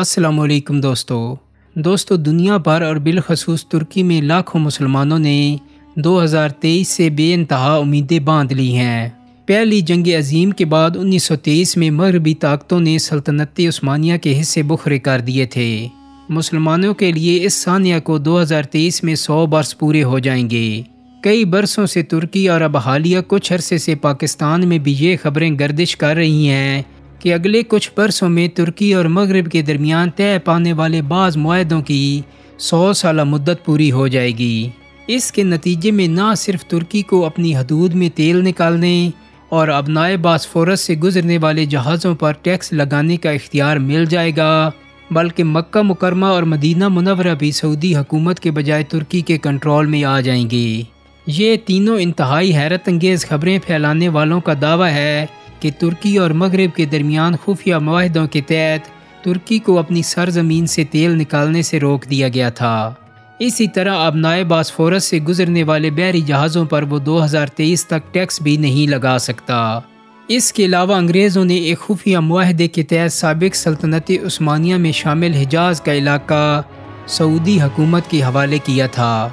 السلام علیکم دوستو دنیا بھر اور بالخصوص ترکی میں لاکھوں مسلمانوں نے 2023 سے بے انتہا امیدیں باندھ لی ہیں۔ پہلی جنگ عظیم کے بعد 1923 میں مغربی طاقتوں نے سلطنت عثمانیہ کے حصے بکھرے کر دیے تھے۔ مسلمانوں کے لیے اس ثانیہ کو 2023 میں 100 برس پورے ہو جائیں گے۔ کئی برسوں سے ترکی اور اب حالیہ کچھ عرصے سے پاکستان میں بھی یہ خبریں گردش کر رہی ہیں کہ اگلے کچھ برسوں میں ترکی اور مغرب کے درمیان طے پانے والے بعض معاہدوں کی 100 سالہ مدت پوری ہو جائے گی۔ اس کے نتیجے میں نہ صرف ترکی کو اپنی حدود میں تیل نکالنے اور ابنائے باسفورس سے گزرنے والے جہازوں پر ٹیکس لگانے کا اختیار مل جائے گا، بلکہ مکہ مکرمہ اور مدینہ منورہ بھی سعودی حکومت کے بجائے ترکی کے کنٹرول میں آ جائیں گے۔ یہ تینوں انتہائی حیرت انگیز خبریں پھیلانے والوں کا دعویٰ ہے کہ ترکی اور مغرب کے درمیان خفیہ معاہدوں کے تحت ترکی کو اپنی سرزمین سے تیل نکالنے سے روک دیا گیا تھا۔ اسی طرح ابنائے باسفورس سے گزرنے والے بحری جہازوں پر وہ 2023 تک ٹیکس بھی نہیں لگا سکتا۔ اس کے علاوہ انگریزوں نے ایک خفیہ معاہدے کے تحت سابق سلطنت عثمانیہ میں شامل حجاز کا علاقہ سعودی حکومت کے حوالے کیا تھا۔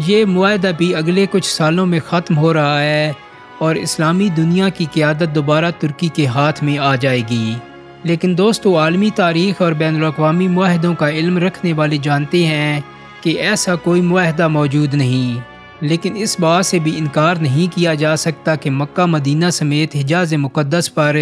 یہ معاہدہ بھی اگلے کچھ سالوں میں ختم ہو رہا ہے اور اسلامی دنیا کی قیادت دوبارہ ترکی کے ہاتھ میں آ جائے گی۔ لیکن دوستو، عالمی تاریخ اور بین الاقوامی معاہدوں کا علم رکھنے والے جانتے ہیں کہ ایسا کوئی معاہدہ موجود نہیں، لیکن اس بات سے بھی انکار نہیں کیا جا سکتا کہ مکہ مدینہ سمیت حجاز مقدس پر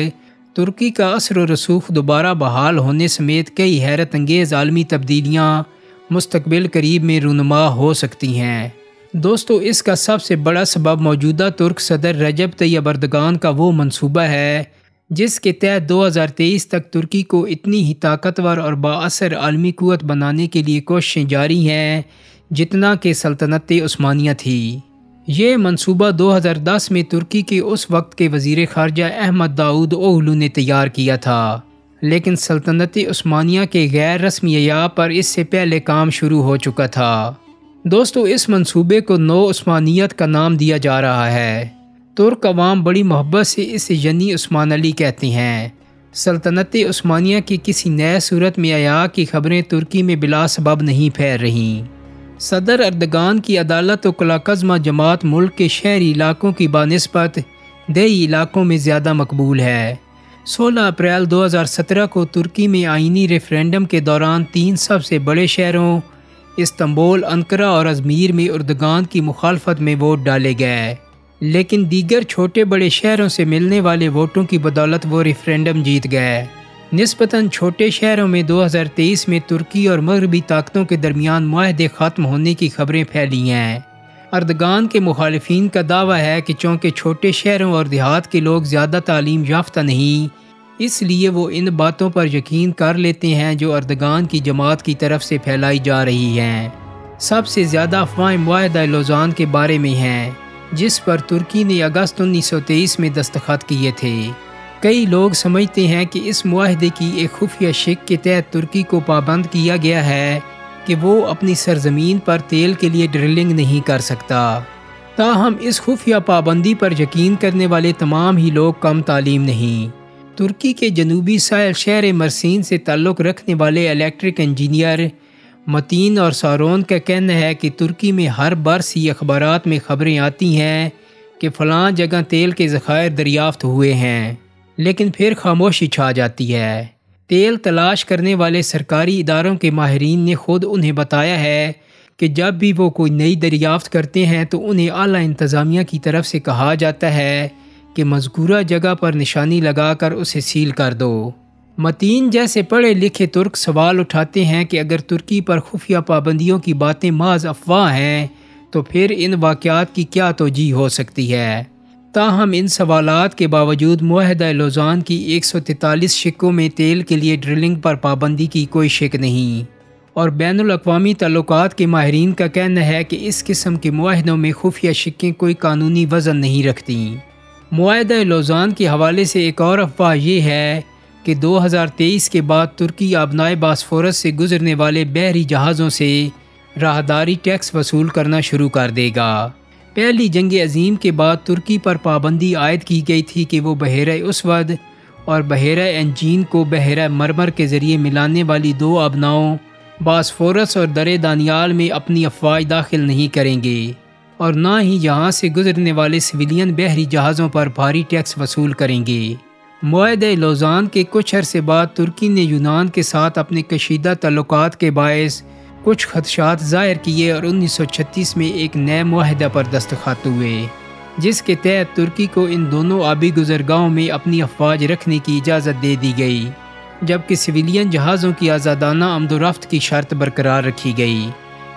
ترکی کا اثر و رسوخ دوبارہ بحال ہونے سمیت کئی حیرت انگیز عالمی تبدیلیاں مستقبل قریب میں رونما ہو سکتی ہیں۔ دوستو، اس کا سب سے بڑا سبب موجودہ ترک صدر رجب طیب اردگان کا وہ منصوبہ ہے جس کے تحت 2023 تک ترکی کو اتنی ہی طاقتور اور بااثر عالمی قوت بنانے کے لیے کوششیں جاری ہیں جتنا کہ سلطنت عثمانیہ تھی۔ یہ منصوبہ 2010 میں ترکی کے اس وقت کے وزیر خارجہ احمد داؤد اوغلو نے تیار کیا تھا، لیکن سلطنت عثمانیہ کے غیر رسمی ایاب پر اس سے پہلے کام شروع ہو چکا تھا۔ دوستو، اس منصوبے کو نو عثمانیت کا نام دیا جا رہا ہے۔ ترک عوام بڑی محبت سے اسے یعنی عثمان علی کہتے ہیں۔ سلطنت عثمانیہ کی کسی نئے صورت میں عیا کی خبریں ترکی میں بلا سبب نہیں پھیل رہیں۔ صدر اردگان کی عدالت و کلاکزما جماعت ملک کے شہری علاقوں کی بانسبت دیہی علاقوں میں زیادہ مقبول ہے۔ 16 اپریل 2017 کو ترکی میں آئینی ریفرینڈم کے دوران 3 سب سے بڑے شہروں استنبول، انقرہ اور ازمیر میں اردگان کی مخالفت میں ووٹ ڈالے گئے، لیکن دیگر چھوٹے بڑے شہروں سے ملنے والے ووٹوں کی بدولت وہ ریفرینڈم جیت گئے۔ نسبتاً چھوٹے شہروں میں 2023 میں ترکی اور مغربی طاقتوں کے درمیان معاہدے ختم ہونے کی خبریں پھیلی ہیں۔ اردگان کے مخالفین کا دعویٰ ہے کہ چونکہ چھوٹے شہروں اور دیہات کے لوگ زیادہ تعلیم یافتہ نہیں، اس لیے وہ ان باتوں پر یقین کر لیتے ہیں جو اردگان کی جماعت کی طرف سے پھیلائی جا رہی ہیں۔ سب سے زیادہ افواہیں معاہدہ لوزان کے بارے میں ہیں، جس پر ترکی نے اگست 1923 میں دستخط کیے تھے۔ کئی لوگ سمجھتے ہیں کہ اس معاہدے کی ایک خفیہ شق کے تحت ترکی کو پابند کیا گیا ہے کہ وہ اپنی سرزمین پر تیل کے لیے ڈرلنگ نہیں کر سکتا۔ تاہم اس خفیہ پابندی پر یقین کرنے والے تمام ہی لوگ کم تعلیم نہیں۔ ترکی کے جنوبی ساحل شہر مرسین سے تعلق رکھنے والے الیکٹرک انجینئر متین اور سارون کا کہنا ہے کہ ترکی میں ہر برس ہی اخبارات میں خبریں آتی ہیں کہ فلاں جگہ تیل کے ذخائر دریافت ہوئے ہیں، لیکن پھر خاموشی چھا جاتی ہے۔ تیل تلاش کرنے والے سرکاری اداروں کے ماہرین نے خود انہیں بتایا ہے کہ جب بھی وہ کوئی نئی دریافت کرتے ہیں تو انہیں اعلیٰ انتظامیہ کی طرف سے کہا جاتا ہے کہ مذکورہ جگہ پر نشانی لگا کر اسے سیل کر دو۔ متین جیسے پڑھے لکھے ترک سوال اٹھاتے ہیں کہ اگر ترکی پر خفیہ پابندیوں کی باتیں محض افواہ ہیں تو پھر ان واقعات کی کیا توجیہ ہو سکتی ہے؟ تاہم ان سوالات کے باوجود معاہدہ لوزان کی 143 شقوں میں تیل کے لیے ڈرلنگ پر پابندی کی کوئی شک نہیں، اور بین الاقوامی تعلقات کے ماہرین کا کہنا ہے کہ اس قسم کے معاہدوں میں خفیہ شقیں کوئی قانونی وزن نہیں رکھتی۔ معاہدہ لوزان کے حوالے سے ایک اور افواہ یہ ہے کہ 2023 کے بعد ترکی آبنائے باسفورس سے گزرنے والے بحری جہازوں سے راہداری ٹیکس وصول کرنا شروع کر دے گا۔ پہلی جنگ عظیم کے بعد ترکی پر پابندی عائد کی گئی تھی کہ وہ بحیرہ اسود اور بحیرہ انجین کو بحیرہ مرمر کے ذریعے ملانے والی 2 آبناؤں باسفورس اور درے دانیال میں اپنی افواج داخل نہیں کریں گے، اور نہ ہی یہاں سے گزرنے والے سویلین بحری جہازوں پر بھاری ٹیکس وصول کریں گے۔ معاہدہ لوزان کے کچھ عرصے بعد ترکی نے یونان کے ساتھ اپنے کشیدہ تعلقات کے باعث کچھ خدشات ظاہر کیے اور 1936 میں ایک نئے معاہدہ پر دستخط ہوئے، جس کے تحت ترکی کو ان دونوں آبی گزرگاہوں میں اپنی افواج رکھنے کی اجازت دے دی گئی، جبکہ سویلین جہازوں کی آزادانہ آمد و رفت کی شرط برقرار رکھی گئی۔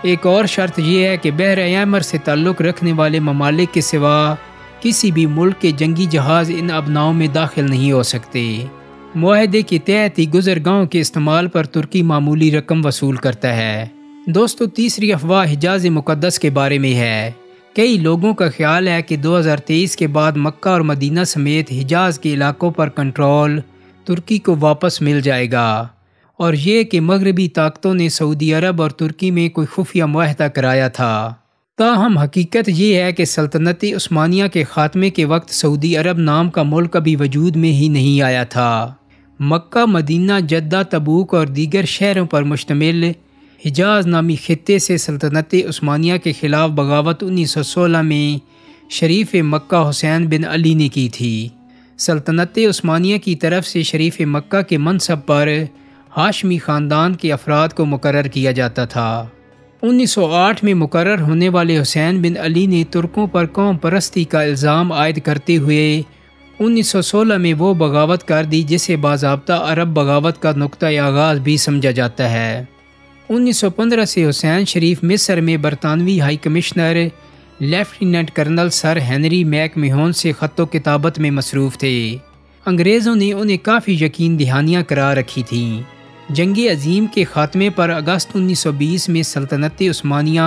ایک اور شرط یہ ہے کہ بحر احمر سے تعلق رکھنے والے ممالک کے سوا کسی بھی ملک کے جنگی جہاز ان ابناؤں میں داخل نہیں ہو سکتے۔ معاہدے کے تحت ہی گزرگاہوں کے استعمال پر ترکی معمولی رقم وصول کرتا ہے۔ دوستو، تیسری افواہ حجاز مقدس کے بارے میں ہے۔ کئی لوگوں کا خیال ہے کہ 2023 کے بعد مکہ اور مدینہ سمیت حجاز کے علاقوں پر کنٹرول ترکی کو واپس مل جائے گا، اور یہ کہ مغربی طاقتوں نے سعودی عرب اور ترکی میں کوئی خفیہ معاہدہ کرایا تھا۔ تاہم حقیقت یہ ہے کہ سلطنت عثمانیہ کے خاتمے کے وقت سعودی عرب نام کا ملک ابھی وجود میں ہی نہیں آیا تھا۔ مکہ، مدینہ، جدہ، تبوک اور دیگر شہروں پر مشتمل حجاز نامی خطے سے سلطنت عثمانیہ کے خلاف بغاوت 1916 میں شریف مکہ حسین بن علی نے کی تھی۔ سلطنت عثمانیہ کی طرف سے شریف مکہ کے منصب پر ہاشمی خاندان کے افراد کو مقرر کیا جاتا تھا۔ 1908 میں مقرر ہونے والے حسین بن علی نے ترکوں پر قوم پرستی کا الزام عائد کرتے ہوئے 1916 میں وہ بغاوت کر دی جسے باضابطہ عرب بغاوت کا نقطۂ آغاز بھی سمجھا جاتا ہے۔ 1915 سے حسین شریف مصر میں برطانوی high commissioner lieutenant colonel sir Henry make میہون سے خط و کتابت میں مصروف تھے۔ انگریزوں نے انہیں کافی یقین دہانیاں کرا رکھی تھیں۔ جنگ عظیم کے خاتمے پر اگست 1920 میں سلطنت عثمانیہ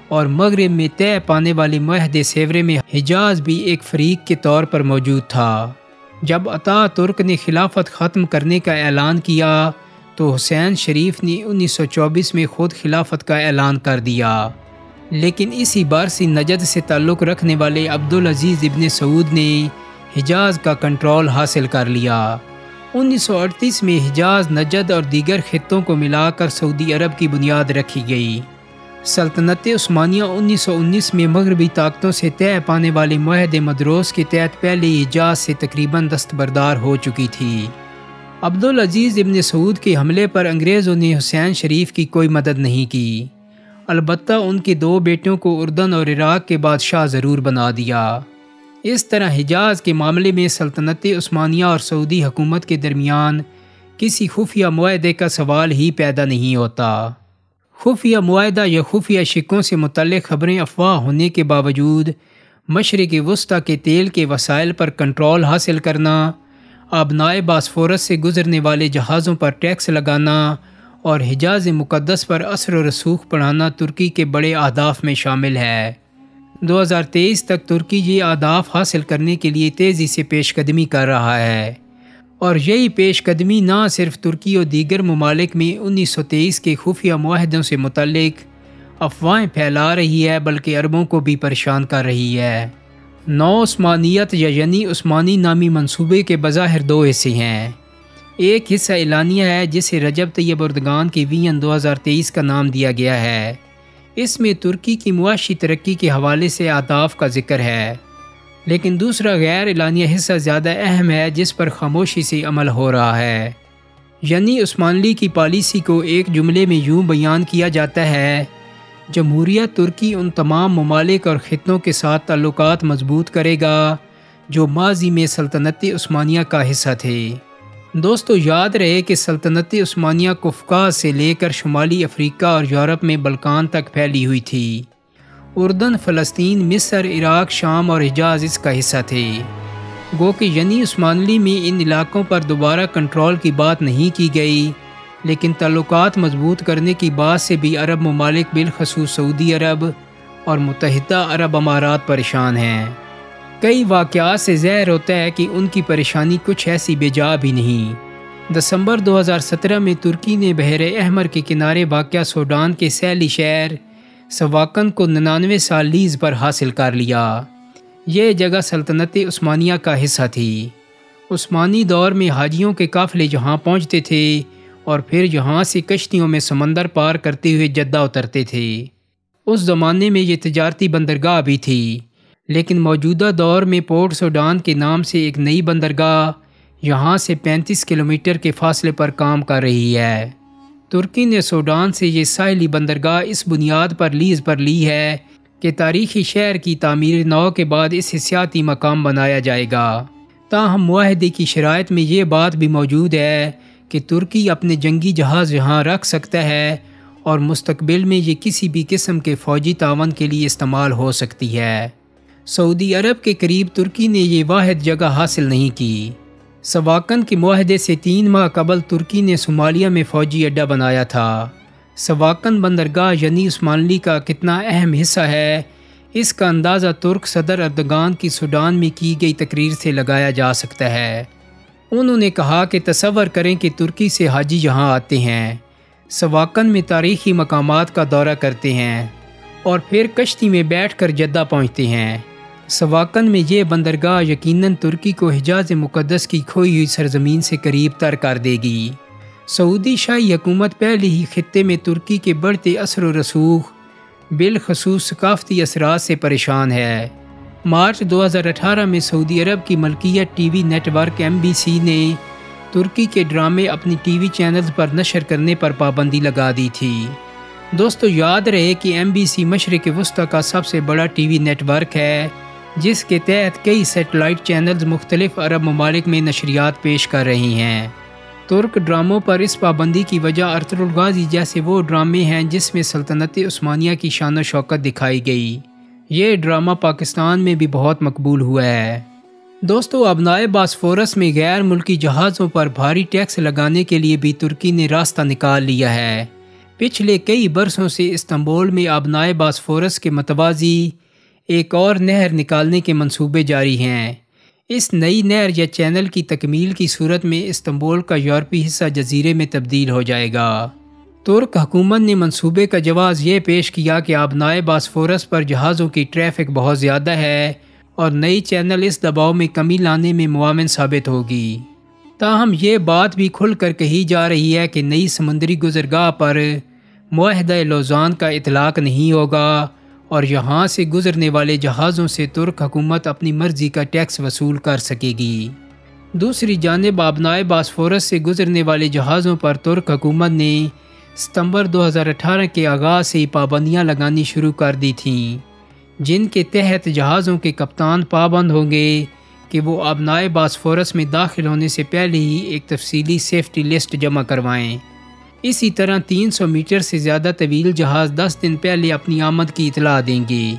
اور مغرب میں طے پانے والے معاہدے سیورے میں حجاز بھی ایک فریق کے طور پر موجود تھا۔ جب عطا ترک نے خلافت ختم کرنے کا اعلان کیا تو حسین شریف نے 1924 میں خود خلافت کا اعلان کر دیا، لیکن اسی برس نجد سے تعلق رکھنے والے عبدالعزیز ابن سعود نے حجاز کا کنٹرول حاصل کر لیا۔ 1938 میں حجاز، نجد اور دیگر خطوں کو ملا کر سعودی عرب کی بنیاد رکھی گئی۔ سلطنت عثمانیہ 1919 میں مغربی طاقتوں سے طے پانے والے معاہدے مدروس کے تحت پہلے حجاز سے تقریباً دستبردار ہو چکی تھی۔ عبدالعزیز ابن سعود کے حملے پر انگریزوں نے حسین شریف کی کوئی مدد نہیں کی، البتہ ان کے 2 بیٹوں کو اردن اور عراق کے بادشاہ ضرور بنا دیا۔ اس طرح حجاز کے معاملے میں سلطنت عثمانیہ اور سعودی حکومت کے درمیان کسی خفیہ معاہدے کا سوال ہی پیدا نہیں ہوتا۔ خفیہ معاہدہ یا خفیہ شکوں سے متعلق خبریں افواہ ہونے کے باوجود مشرق وسطیٰ کے تیل کے وسائل پر کنٹرول حاصل کرنا، آبنائے باسفورس سے گزرنے والے جہازوں پر ٹیکس لگانا اور حجاز مقدس پر اثر و رسوخ بڑھانا ترکی کے بڑے اہداف میں شامل ہے۔ 2023 تک ترکی یہ اہداف حاصل کرنے کے لیے تیزی سے پیش قدمی کر رہا ہے، اور یہی پیش قدمی نہ صرف ترکی اور دیگر ممالک میں 1923 کے خفیہ معاہدوں سے متعلق افواہیں پھیلا رہی ہے بلکہ عربوں کو بھی پریشان کر رہی ہے۔ نو عثمانیت یا یعنی عثمانی نامی منصوبے کے بظاہر 2 حصے ہیں۔ ایک حصہ اعلانیہ ہے جسے رجب طیب اردگان کی وین 2023 کا نام دیا گیا ہے۔ اس میں ترکی کی معاشی ترقی کے حوالے سے اہداف کا ذکر ہے، لیکن دوسرا غیر اعلانیہ حصہ زیادہ اہم ہے جس پر خاموشی سے عمل ہو رہا ہے۔ یعنی عثمانلی کی پالیسی کو ایک جملے میں یوں بیان کیا جاتا ہے: جمہوریہ ترکی ان تمام ممالک اور خطوں کے ساتھ تعلقات مضبوط کرے گا جو ماضی میں سلطنت عثمانیہ کا حصہ تھے۔ دوستو، یاد رہے کہ سلطنت عثمانیہ قفقاز سے لے کر شمالی افریقہ اور یورپ میں بلقان تک پھیلی ہوئی تھی۔ اردن، فلسطین، مصر، عراق، شام اور حجاز اس کا حصہ تھے۔ گو کہ یعنی عثمانلی میں ان علاقوں پر دوبارہ کنٹرول کی بات نہیں کی گئی، لیکن تعلقات مضبوط کرنے کی بات سے بھی عرب ممالک بالخصوص سعودی عرب اور متحدہ عرب امارات پریشان ہیں۔ کئی واقعات سے ظاہر ہوتا ہے کہ ان کی پریشانی کچھ ایسی بے جا بھی نہیں۔ دسمبر 2017 میں ترکی نے بحر احمر کے کنارے واقع سوڈان کے ساحلی شہر سواکن کو 99 سال لیز پر حاصل کر لیا۔ یہ جگہ سلطنت عثمانیہ کا حصہ تھی۔ عثمانی دور میں حاجیوں کے قافلے جہاں پہنچتے تھے اور پھر یہاں سے کشتیوں میں سمندر پار کرتے ہوئے جدہ اترتے تھے۔ اس زمانے میں یہ تجارتی بندرگاہ بھی تھی، لیکن موجودہ دور میں پورٹ سوڈان کے نام سے ایک نئی بندرگاہ یہاں سے 35 کلومیٹر کے فاصلے پر کام کر رہی ہے۔ ترکی نے سوڈان سے یہ ساحلی بندرگاہ اس بنیاد پر لیز پر لی ہے کہ تاریخی شہر کی تعمیر نو کے بعد اسے سیاحتی مقام بنایا جائے گا۔ تاہم معاہدے کی شرائط میں یہ بات بھی موجود ہے کہ ترکی اپنے جنگی جہاز یہاں رکھ سکتا ہے اور مستقبل میں یہ کسی بھی قسم کے فوجی تعاون کے لیے استعمال ہو سکتی ہے۔ سعودی عرب کے قریب ترکی نے یہ واحد جگہ حاصل نہیں کی۔ سواکن کے معاہدے سے 3 ماہ قبل ترکی نے صومالیہ میں فوجی اڈہ بنایا تھا۔ سواکن بندرگاہ یعنی عثمانلی کا کتنا اہم حصہ ہے، اس کا اندازہ ترک صدر اردگان کی سوڈان میں کی گئی تقریر سے لگایا جا سکتا ہے۔ انہوں نے کہا کہ تصور کریں کہ ترکی سے حاجی یہاں آتے ہیں، سواکن میں تاریخی مقامات کا دورہ کرتے ہیں اور پھر کشتی میں بیٹھ کر جدہ پہنچتے ہیں۔ سواکن میں یہ بندرگاہ یقیناً ترکی کو حجاز مقدس کی کھوئی ہوئی سرزمین سے قریب تر کر دے گی۔ سعودی شاہی حکومت پہلے ہی خطے میں ترکی کے بڑھتے اثر و رسوخ بالخصوص ثقافتی اثرات سے پریشان ہے۔ مارچ 2018 میں سعودی عرب کی ملکیت T V network MBC نے ترکی کے ڈرامے اپنی ٹی وی چینلز پر نشر کرنے پر پابندی لگا دی تھی۔ دوستو یاد رہے کہ MBC مشرق وسطی کا سب سے بڑا ٹی وی نیٹ ورک ہے، جس کے تحت کئی سیٹلائٹ چینلز مختلف عرب ممالک میں نشریات پیش کر رہی ہیں۔ ترک ڈراموں پر اس پابندی کی وجہ ارطغرل غازی جیسے وہ ڈرامے ہیں جس میں سلطنت عثمانیہ کی شان و شوکت دکھائی گئی۔ یہ ڈرامہ پاکستان میں بھی بہت مقبول ہوا ہے۔ دوستو ابنائے باسفورس میں غیر ملکی جہازوں پر بھاری ٹیکس لگانے کے لیے بھی ترکی نے راستہ نکال لیا ہے۔ پچھلے کئی برسوں سے استنبول میں ابنائے باسفورس کے متوازی ایک اور نہر نکالنے کے منصوبے جاری ہیں۔ اس نئی نہر یا چینل کی تکمیل کی صورت میں استنبول کا یورپی حصہ جزیرے میں تبدیل ہو جائے گا۔ ترک حکومت نے منصوبے کا جواز یہ پیش کیا کہ ابنائے باسفورس پر جہازوں کی ٹریفک بہت زیادہ ہے اور نئی چینل اس دباؤ میں کمی لانے میں معاون ثابت ہوگی۔ تاہم یہ بات بھی کھل کر کہی جا رہی ہے کہ نئی سمندری گزرگاہ پر معاہدہ لوزان کا اطلاق نہیں ہوگا اور یہاں سے گزرنے والے جہازوں سے ترک حکومت اپنی مرضی کا ٹیکس وصول کر سکے گی۔ دوسری جانب ابنائے باسفورس سے گزرنے والے جہازوں پر ترک حکومت نے ستمبر 2018 کے آغاز سے پابندیاں لگانی شروع کر دی تھیں، جن کے تحت جہازوں کے کپتان پابند ہوں گے کہ وہ ابنائے باسفورس میں داخل ہونے سے پہلے ہی ایک تفصیلی سیفٹی لسٹ جمع کروائیں۔ اسی طرح 300 میٹر سے زیادہ طویل جہاز 10 دن پہلے اپنی آمد کی اطلاع دیں گے۔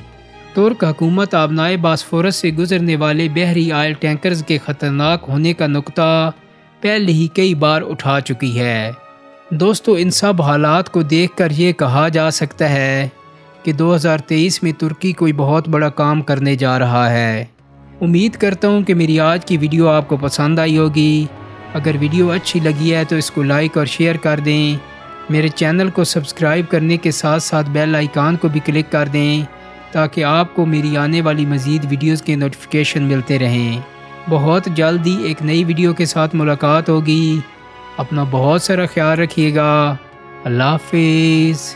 ترک حکومت ابنائے باسفورس سے گزرنے والے بحری آئل ٹینکرز کے خطرناک ہونے کا نقطہ پہلے ہی کئی بار اٹھا چکی ہے۔ دوستو ان سب حالات کو دیکھ کر یہ کہا جا سکتا ہے کہ 2023 میں ترکی کوئی بہت بڑا کام کرنے جا رہا ہے۔ امید کرتا ہوں کہ میری آج کی ویڈیو آپ کو پسند آئی ہوگی۔ اگر ویڈیو اچھی لگی ہے تو اس کو لائک اور شیئر کر دیں۔ میرے چینل کو سبسکرائب کرنے کے ساتھ ساتھ بیل آئیکن کو بھی کلک کر دیں تاکہ آپ کو میری آنے والی مزید ویڈیوز کے نوٹیفیکیشن ملتے رہیں۔ بہت جلدی ایک نئی ویڈیو کے ساتھ ملاقات ہوگی۔ اپنا بہت سارا خیال رکھیے گا۔ اللہ حافظ۔